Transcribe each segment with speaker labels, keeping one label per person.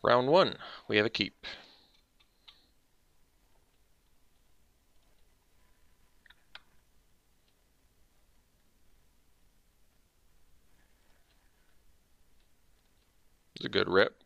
Speaker 1: Round one, we have a keep. It's a good rip.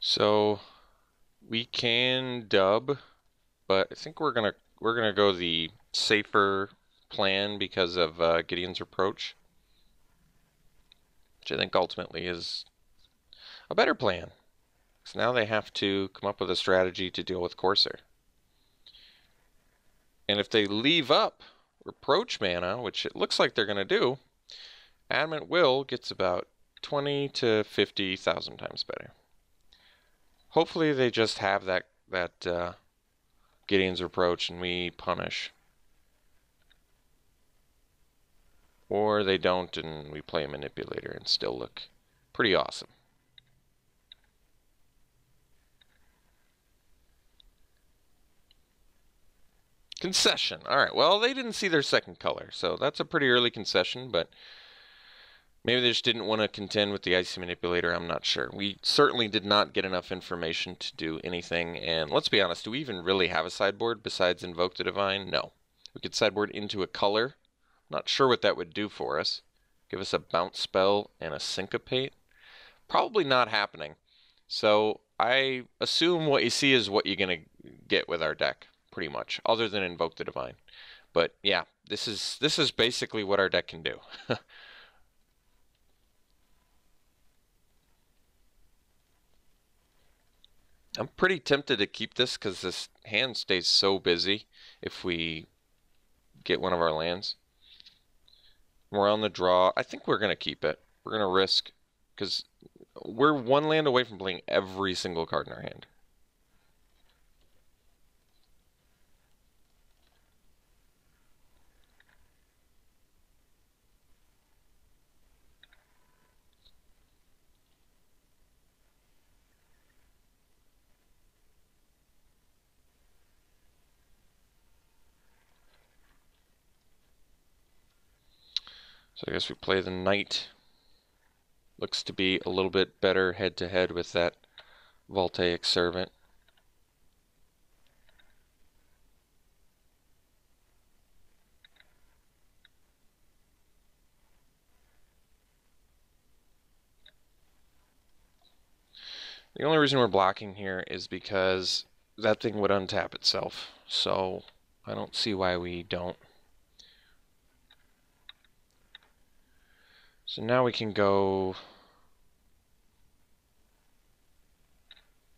Speaker 1: So we can dub, but I think we're gonna go the safer plan because of Gideon's approach, which I think ultimately is a better plan. So now they have to come up with a strategy to deal with Corsair. And if they leave up Reproach mana, which it looks like they're gonna do, Adamant Will gets about 20 to 50,000 times better. Hopefully they just have that Gideon's approach and we punish. Or they don't and we play a manipulator and still look pretty awesome. Concession. Alright, well, they didn't see their second color, so that's a pretty early concession, but maybe they just didn't want to contend with the Icy Manipulator, I'm not sure. We certainly did not get enough information to do anything, and let's be honest, do we even really have a sideboard besides Invoke the Divine? No. We could sideboard into a color. Not sure what that would do for us. Give us a bounce spell and a syncopate. Probably not happening. So I assume what you see is what you're going to get with our deck, pretty much, other than Invoke the Divine. But yeah, this is basically what our deck can do. I'm pretty tempted to keep this because this hand stays so busy if we get one of our lands. We're on the draw. I think we're going to keep it. We're going to risk because we're one land away from playing every single card in our hand. So I guess we play the Knight. Looks to be a little bit better head-to-head with that Voltaic Servant. The only reason we're blocking here is because that thing would untap itself. So I don't see why we don't. So now we can go.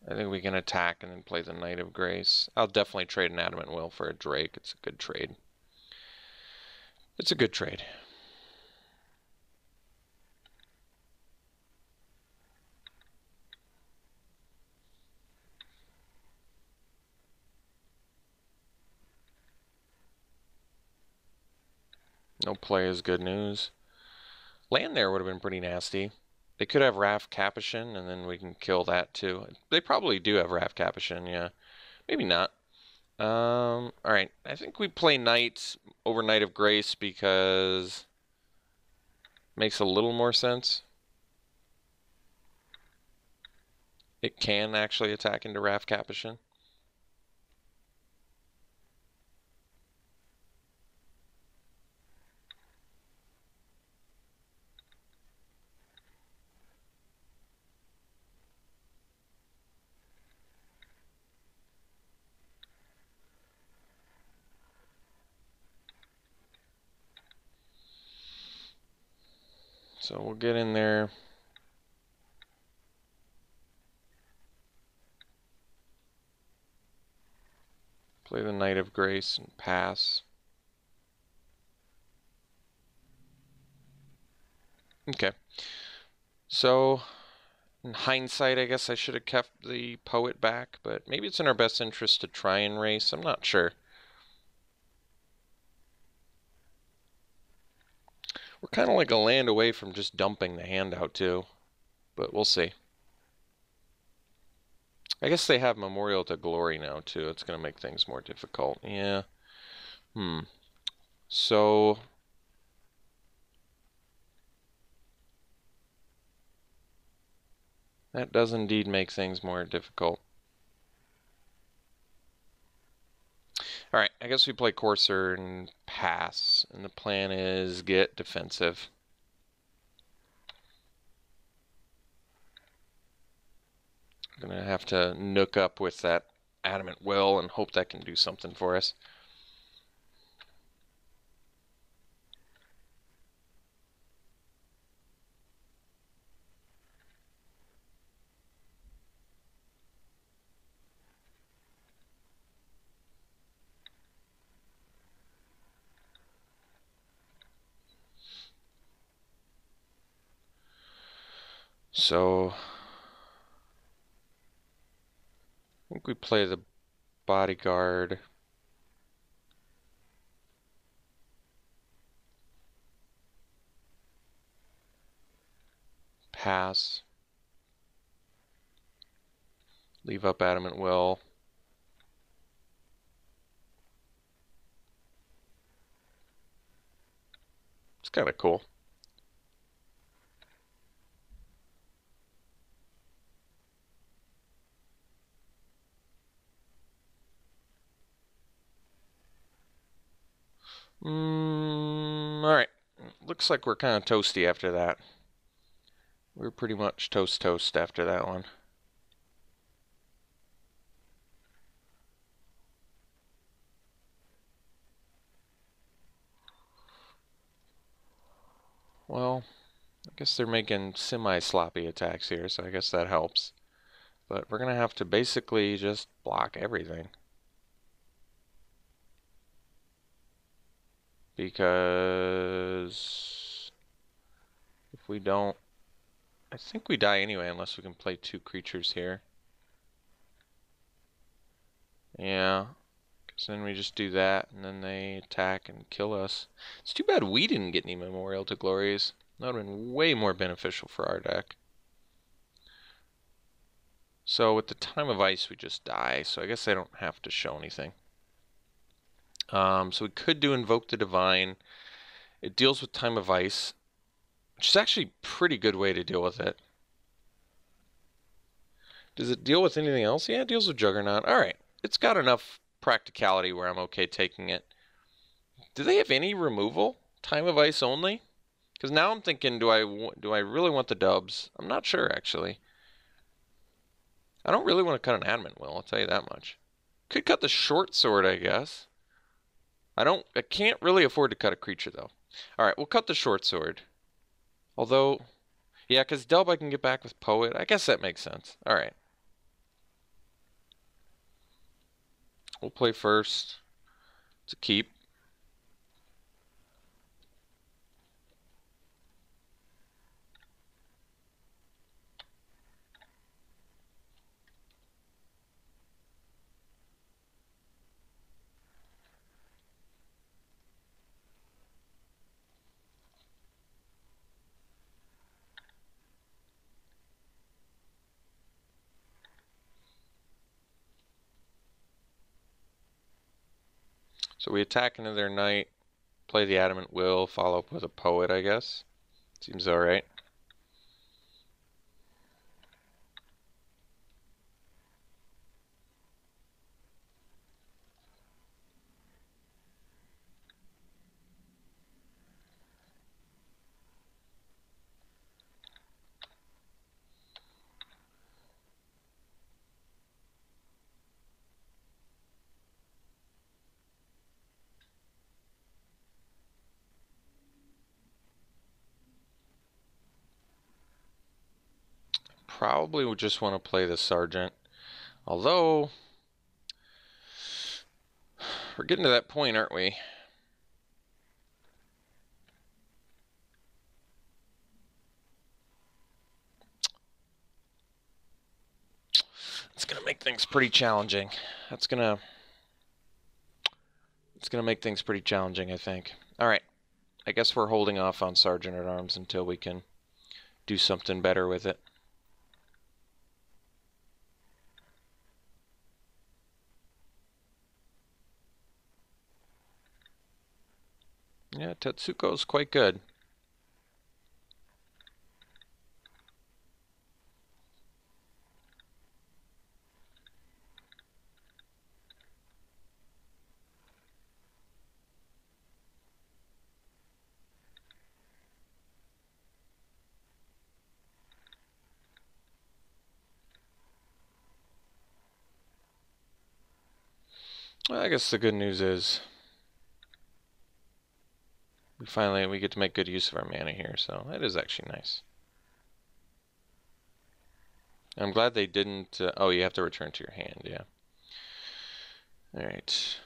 Speaker 1: I think we can attack and then play the Knight of Grace. I'll definitely trade an Adamant Will for a Drake. It's a good trade. It's a good trade. No play is good news. Land there would have been pretty nasty. They could have Wrath Capuchin, and then we can kill that too. They probably do have Wrath Capuchin, yeah. Maybe not. Alright. I think we play Knight over Knight of Grace because it makes a little more sense. It can actually attack into Wrath Capuchin. So we'll get in there. Play the Knight of Grace and pass. Okay. So, in hindsight, I guess I should have kept the Poet back, but maybe it's in our best interest to try and race. I'm not sure. We're kind of like a land away from just dumping the hand out too, but we'll see. I guess they have Memorial to Glory now too. It's going to make things more difficult. Yeah. So that does indeed make things more difficult. Alright, I guess we play Courser and pass. And the plan is get defensive. I'm going to have to nook up with that Adamant Will and hope that can do something for us. So I think we play the Bodyguard. Pass. Leave up Adamant Will. It's kind of cool. Alright. Looks like we're kind of toasty after that. We're pretty much toast after that one. Well, I guess they're making semi-sloppy attacks here, so I guess that helps. But we're going to have to basically just block everything. Because if we don't, I think we die anyway unless we can play 2 creatures here. Yeah, because then we just do that and then they attack and kill us. It's too bad we didn't get any Memorial to Glories. That would have been way more beneficial for our deck. So with the Time of Ice we just die, so I guess I don't have to show anything. So we could do Invoke the Divine. It deals with Time of Ice, which is actually a pretty good way to deal with it. Does it deal with anything else? Yeah, it deals with Juggernaut. Alright, it's got enough practicality where I'm okay taking it. Do they have any removal? Time of Ice only? Because now I'm thinking, do I really want the dubs? I'm not sure, actually. I don't really want to cut an Adamant Will, I'll tell you that much. Could cut the Short Sword, I guess. I can't really afford to cut a creature, though. Alright, we'll cut the Short Sword. Although, yeah, because dub I can get back with Poet. I guess that makes sense. Alright. We'll play first. It's a keep. So we attack into their knight, play the Adamant Will, follow up with a Poet, I guess. Seems alright. Probably would just want to play the Sergeant. Although, we're getting to that point, aren't we? It's going to make things pretty challenging. It's going to make things pretty challenging, I think. All right. I guess we're holding off on Sergeant at Arms until we can do something better with it. Yeah, Tetsuko's quite good. Well, I guess the good news is we get to make good use of our mana here, so that is actually nice. I'm glad they didn't... oh, you have to return to your hand, yeah. Alright.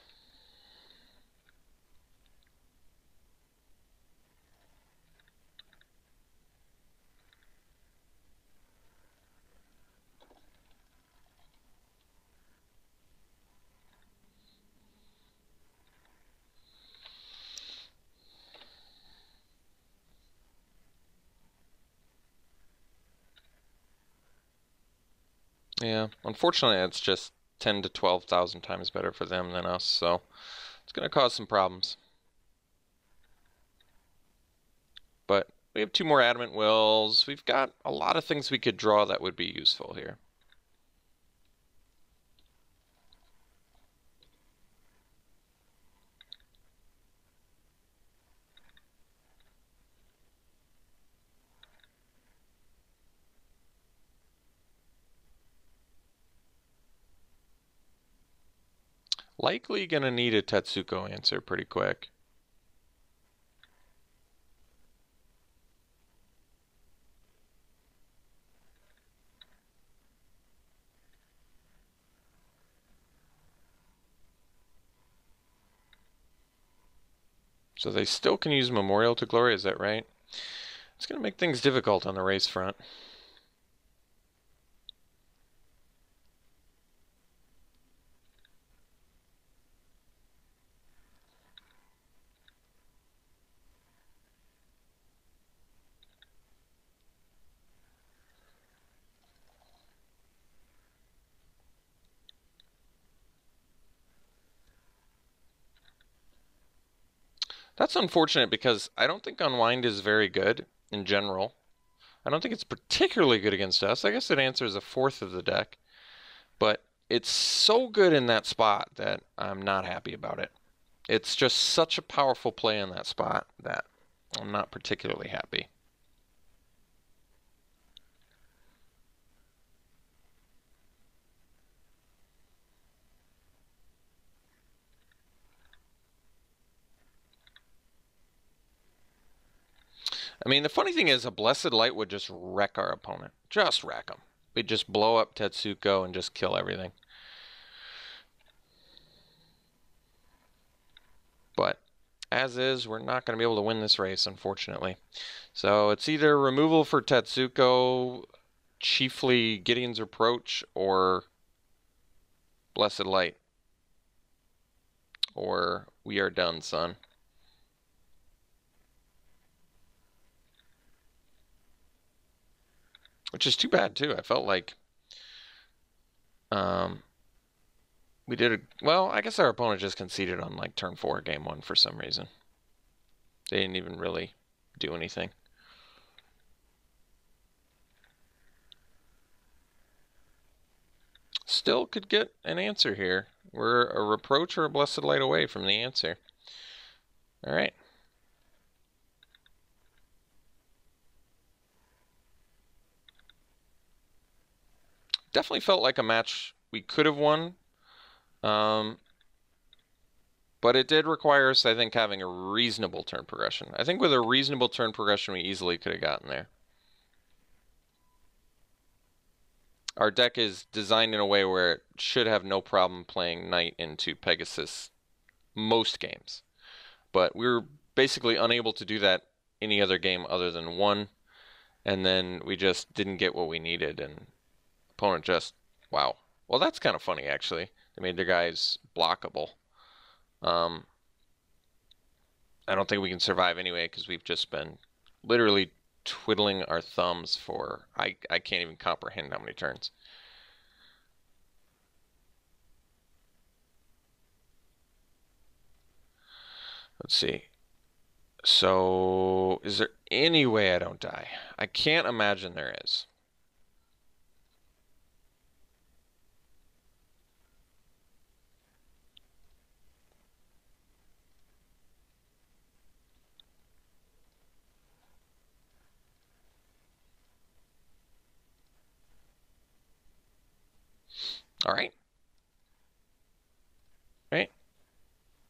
Speaker 1: Yeah, unfortunately it's just 10 to 12,000 times better for them than us, so it's going to cause some problems. But we have 2 more Adamant Wills. We've got a lot of things we could draw that would be useful here. Likely going to need a Tetsuko answer pretty quick. So they still can use Memorial to Glory, is that right? It's going to make things difficult on the race front. That's unfortunate because I don't think Unwind is very good in general. I don't think it's particularly good against us. I guess it answers a fourth of the deck. But it's so good in that spot that I'm not happy about it. It's just such a powerful play in that spot that I'm not particularly happy. I mean, the funny thing is a Blessed Light would just wreck our opponent. Just wreck them. We'd just blow up Tetsuko and just kill everything. But as is, we're not going to be able to win this race, unfortunately. So it's either removal for Tetsuko, chiefly Gideon's Reproach, or Blessed Light. Or we are done, son. Which is too bad, too. I felt like we did a... Well, I guess our opponent just conceded on, like, turn 4, game 1 for some reason. They didn't even really do anything. Still could get an answer here. We're a Reproach or a Blessed Light away from the answer. All right. Definitely felt like a match we could have won. But it did require us, I think, having a reasonable turn progression. I think with a reasonable turn progression, we easily could have gotten there. Our deck is designed in a way where it should have no problem playing Knight into Pegasus most games. But we were basically unable to do that any other game other than one. And then we just didn't get what we needed. And opponent just, wow. Well, that's kind of funny, actually. They made their guys blockable. I don't think we can survive anyway because we've just been literally twiddling our thumbs for I can't even comprehend how many turns. Let's see. So, is there any way I don't die? I can't imagine there is. All right. Right.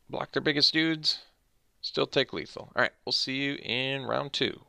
Speaker 1: Block their biggest dudes. Still take lethal. All right. We'll see you in round 2.